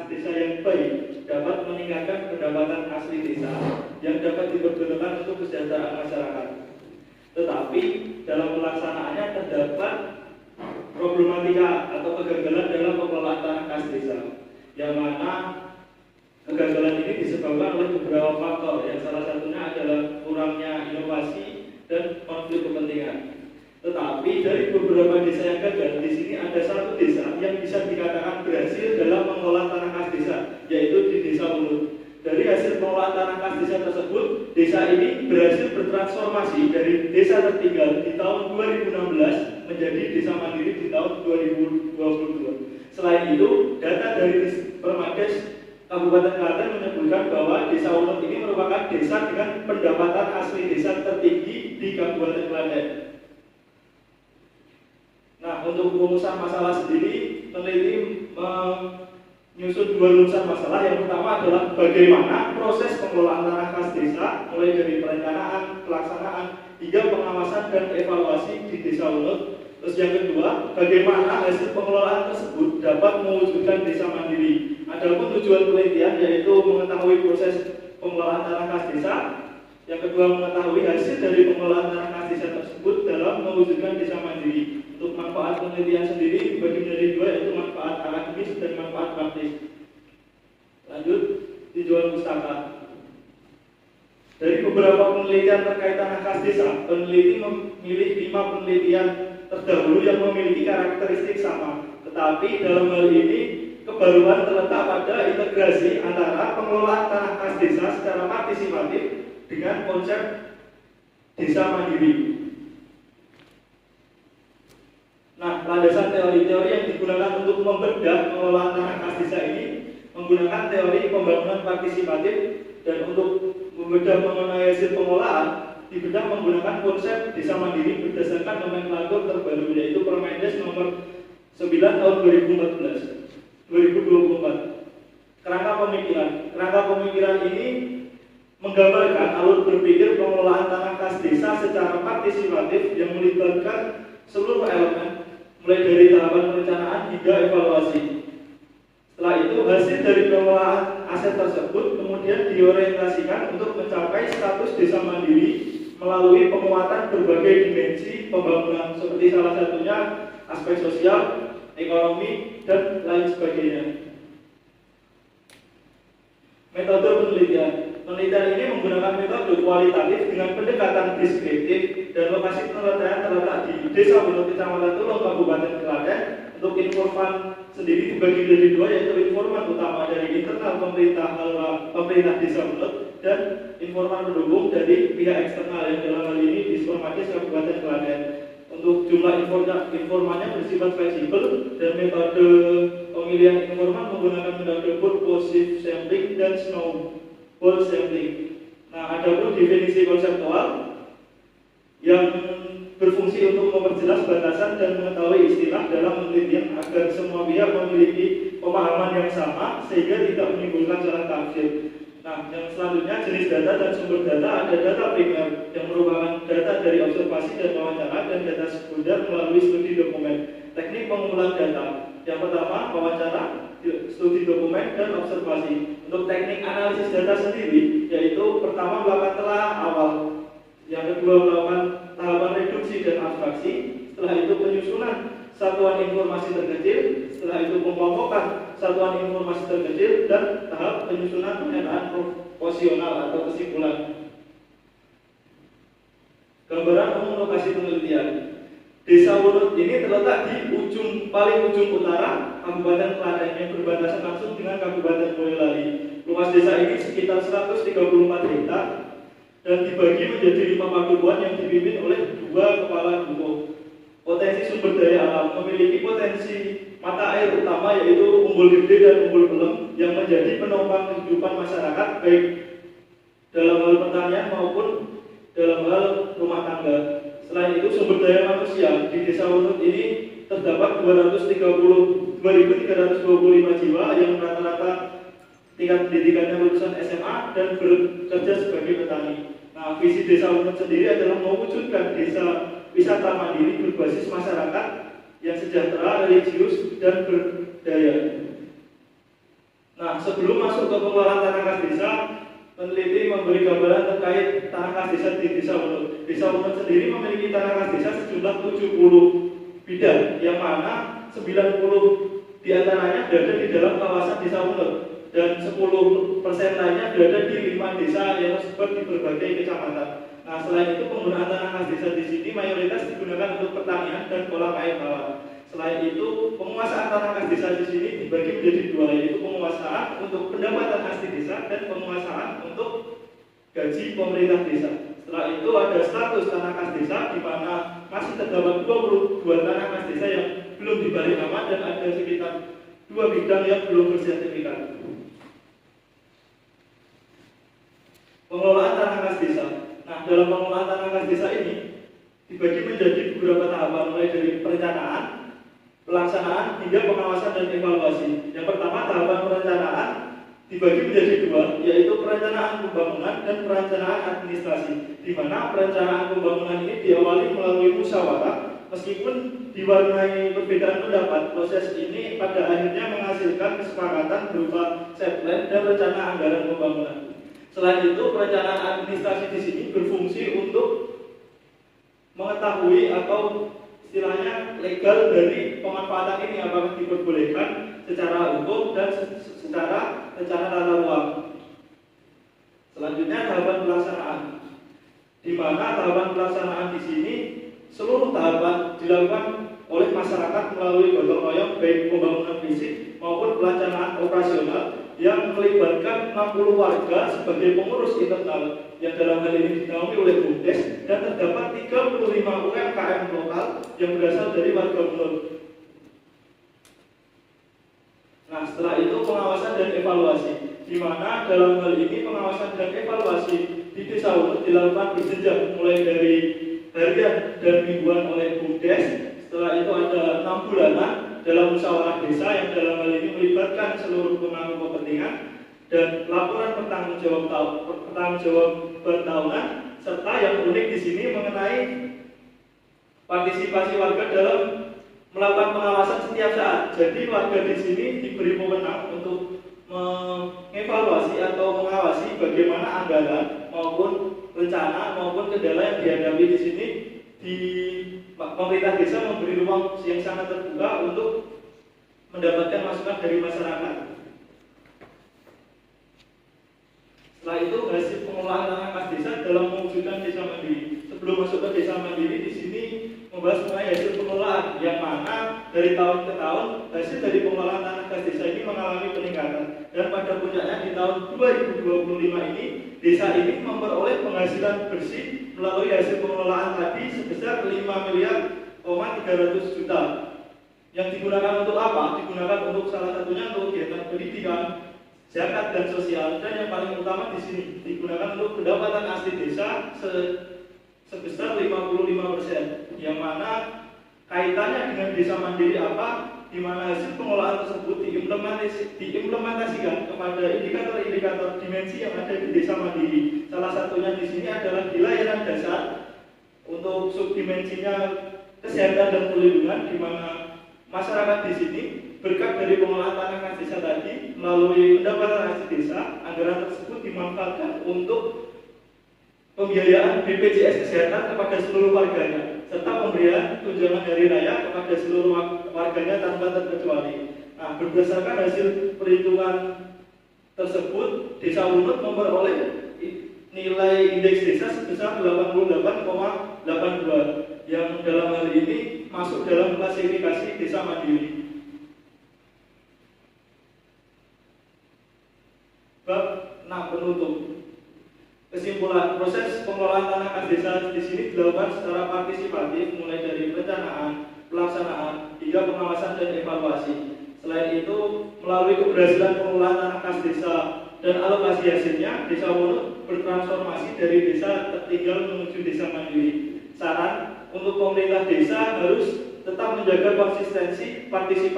khas desa yang baik dapat meningkatkan pendapatan asli desa yang dapat dipergunakan untuk kesejahteraan masyarakat. Tetapi dalam pelaksanaannya terdapat problematika atau kegagalan dalam pengelolaan tanah khas desa, yang mana kegagalan ini disebabkan oleh beberapa faktor, yang salah satunya adalah kurangnya inovasi dan konflik kepentingan. Tetapi dari beberapa desa yang gagal, di sini ada satu desa yang bisa dikatakan berhasil dalam mengelola tanah khas desa, yaitu di Desa Ulut. Dari hasil pengelolaan tanah khas desa tersebut, desa ini berhasil bertransformasi dari desa tertinggal di tahun 2016 menjadi desa mandiri di tahun 2022. Selain itu, data dari Permades Kabupaten Klaten menyebutkan bahwa Desa Ulut ini merupakan desa dengan pendapatan asli desa tertinggi di Kabupaten Klaten. Nah, untuk rumusan masalah sendiri, peneliti menyusun dua rumusan masalah. Yang pertama adalah bagaimana proses pengelolaan tanah khas desa, mulai dari perencanaan, pelaksanaan, hingga pengawasan dan evaluasi di Desa Ulut. Terus yang kedua, bagaimana hasil pengelolaan tersebut dapat mewujudkan desa mandiri. Adapun tujuan penelitian yaitu mengetahui proses pengelolaan tanah khas desa. Yang kedua, mengetahui hasil dari pengelolaan tanah khas desa tersebut dalam mewujudkan desa mandiri. Untuk manfaat penelitian sendiri dibagi menjadi dua, yaitu manfaat akademis dan manfaat praktis. Lanjut, tinjauan pustaka. Dari beberapa penelitian terkait tanah khas desa, peneliti memilih 5 penelitian terdahulu yang memiliki karakteristik sama. Tetapi dalam hal ini, kebaruan terletak pada integrasi antara pengelolaan tanah khas desa secara partisipatif dengan konsep desa mandiri. Nah, landasan teori-teori yang digunakan untuk membedah pengelolaan tanah khas desa ini menggunakan teori pembangunan partisipatif, dan untuk membedah mengenai hasil pengelolaan dibedah menggunakan konsep desa mandiri berdasarkan nomenklatur terbaru, yaitu Permendes nomor 9 tahun 2024. Kerangka pemikiran ini menggambarkan alur berpikir pengelolaan tanah khas desa secara partisipatif yang melibatkan seluruh elemen, mulai dari tahapan perencanaan hingga evaluasi. Setelah itu, hasil dari pengelolaan aset tersebut kemudian diorientasikan untuk mencapai status desa mandiri melalui penguatan berbagai dimensi pembangunan, seperti salah satunya aspek sosial, ekonomi, dan lain sebagainya. Metode penelitian. Penelitian ini menggunakan metode kualitatif dengan pendekatan deskriptif, dan lokasi penelitian terletak di Desa Ulut, Kecamatan Tulung, Kabupaten Klaten. Untuk informan sendiri dibagi menjadi dua, yaitu informan utama dari internal pemerintah Desa Ulut dan informan pendukung dari pihak eksternal, yang dalam hal ini Disformatis Kabupaten Klaten. Untuk jumlah informannya bersifat fleksibel, dan metode pemilihan informan menggunakan metode purposive sampling dan snowball sampling. Nah, ada pun definisi konseptual yang berfungsi untuk memperjelas batasan dan mengetahui istilah dalam penelitian agar semua pihak memiliki pemahaman yang sama sehingga tidak menimbulkan salah tafsir. Nah, yang selanjutnya jenis data dan sumber data. Ada data primer yang merupakan data dari observasi dan wawancara, dan data sekunder melalui studi dokumen. Teknik pengumpulan data. Yang pertama, wawancara, studi dokumen, dan observasi. Untuk teknik analisis data sendiri, yaitu pertama melakukan telah awal, yang kedua melakukan tahapan reduksi dan abstraksi, setelah itu penyusunan satuan informasi terkecil, setelah itu pengkelompokan satuan informasi terkecil, dan tahap penyusunan pernyataan proporsional atau kesimpulan. Gambaran umum lokasi penelitian. Desa Ulut ini terletak di paling ujung utara Kabupaten Klaten yang berbatasan langsung dengan Kabupaten Boyolali. Luas desa ini sekitar 134 hektar dan dibagi menjadi 5 padukuan yang dipimpin oleh 2 kepala dukuh. Potensi sumber daya alam. Memiliki potensi mata air utama, yaitu Umbul Gede dan Umbul Pelem, yang menjadi penopang kehidupan masyarakat baik dalam hal pertanian maupun dalam hal rumah tangga. Selain itu, sumber daya manusia di Desa Ulut ini terdapat 2.325 jiwa yang rata-rata tingkat pendidikannya lulusan SMA dan bekerja sebagai petani. Nah, visi Desa Ulut sendiri adalah mewujudkan desa wisata mandiri berbasis masyarakat yang sejahtera, religius, dan berdaya. Nah, sebelum masuk ke pengelolaan tanah kas desa, peneliti memberi gambaran terkait tanah kas desa di Desa Wunut. Desa Wunut sendiri memiliki tanah kas desa sejumlah 70 bidang, yang mana 90 diantaranya berada di dalam kawasan Desa Wunut dan 10% lainnya berada di 5 desa yang tersebar di berbagai kecamatan. Nah, selain itu penggunaan tanah kas desa di sini mayoritas digunakan untuk pertanian dan pola air bawah. Selain itu, penguasaan tanah kas desa di sini dibagi menjadi dua, yaitu penguasaan untuk pendapatan asli desa dan penguasaan untuk gaji pemerintah desa. Setelah itu ada status tanah kas desa, di mana masih terdapat 22 tanah kas desa yang belum dibalik nama dan ada sekitar 2 bidang yang belum bersertifikat. Pengelolaan tanah kas desa. Nah, dalam pengelolaan tanah kas desa ini dibagi menjadi beberapa tahapan, mulai dari perencanaan, pelaksanaan hingga pengawasan dan evaluasi. Yang pertama, tahapan perencanaan dibagi menjadi dua, yaitu perencanaan pembangunan dan perencanaan administrasi, di mana perencanaan pembangunan ini diawali melalui musyawarah. Meskipun diwarnai perbedaan pendapat, proses ini pada akhirnya menghasilkan kesepakatan berupa set plan dan rencana anggaran pembangunan. Selain itu, perencanaan administrasi di sini berfungsi untuk mengetahui atau istilahnya legal dari pemanfaatan ini, apakah diperbolehkan secara hukum dan secara rencana tata ruang. Selanjutnya tahapan pelaksanaan, di mana tahapan pelaksanaan di sini seluruh tahapan dilakukan oleh masyarakat melalui gotong royong, baik pembangunan fisik maupun pelaksanaan operasional yang melibatkan 60 warga sebagai pengurus internal yang dalam hal ini dinaungi oleh BUMDes, dan terdapat 35 UMKM lokal yang berasal dari warga Wunut. Nah, setelah itu pengawasan dan evaluasi, di mana dalam hal ini pengawasan dan evaluasi di Desa Wunut dilakukan berjenjang, mulai dari harian dan mingguan oleh BUMDes. Setelah itu ada 6 bulanan dalam musyawarah desa yang dalam hal ini melibatkan seluruh pemangku kepentingan, dan laporan bertanggung jawab bertahunan, serta yang unik di sini mengenai partisipasi warga dalam melakukan pengawasan setiap saat. Jadi warga di sini diberi wewenang untuk mengevaluasi atau mengawasi bagaimana anggaran maupun rencana maupun kendala yang dihadapi di sini. Di pemerintah desa memberi ruang yang sangat terbuka untuk mendapatkan masukan dari masyarakat. Setelah itu, hasil pengelolaan tanah kas desa dalam mewujudkan desa mandiri. Sebelum masuk ke desa mandiri, di sini membahas mengenai hasil pengelolaan, yang mana dari tahun ke tahun hasil dari pengelolaan tanah kas desa ini mengalami peningkatan, dan pada puncaknya di tahun 2025 ini desa ini memperoleh penghasilan bersih melalui hasil pengelolaan tadi sebesar 5.300 juta. Yang digunakan untuk apa? Digunakan untuk salah satunya untuk kegiatan pendidikan, zakat dan sosial, dan yang paling utama di sini digunakan untuk pendapatan asli desa sebesar 55%, yang mana kaitannya dengan desa mandiri apa? Di mana hasil pengelolaan tersebut diimplementasikan kepada indikator-indikator dimensi yang ada di desa mandiri. Salah satunya di sini adalah di layanan dasar, untuk subdimensinya kesehatan dan perlindungan, di mana masyarakat di sini berkat dari pengelolaan tanah kas desa tadi melalui pendapatan asli desa, anggaran tersebut dimanfaatkan untuk pembiayaan BPJS Kesehatan kepada seluruh warganya, serta pemberian tunjangan hari raya kepada seluruh warganya tanpa terkecuali. Nah, berdasarkan hasil perhitungan tersebut, Desa Wunut memperoleh nilai indeks desa sebesar 88,82, yang dalam hal ini masuk dalam klasifikasi desa mandiri. Bab 6, penutup. Kesimpulan, proses pengelolaan tanah kas desa di sini dilakukan secara partisipatif, mulai dari perencanaan, pelaksanaan, hingga pengawasan dan evaluasi. Selain itu, melalui keberhasilan pengelolaan tanah kas desa dan alokasi hasilnya, Desa Wunut bertransformasi dari desa tertinggal menuju desa mandiri. Saran untuk pemerintah desa harus tetap menjaga konsistensi partisipasi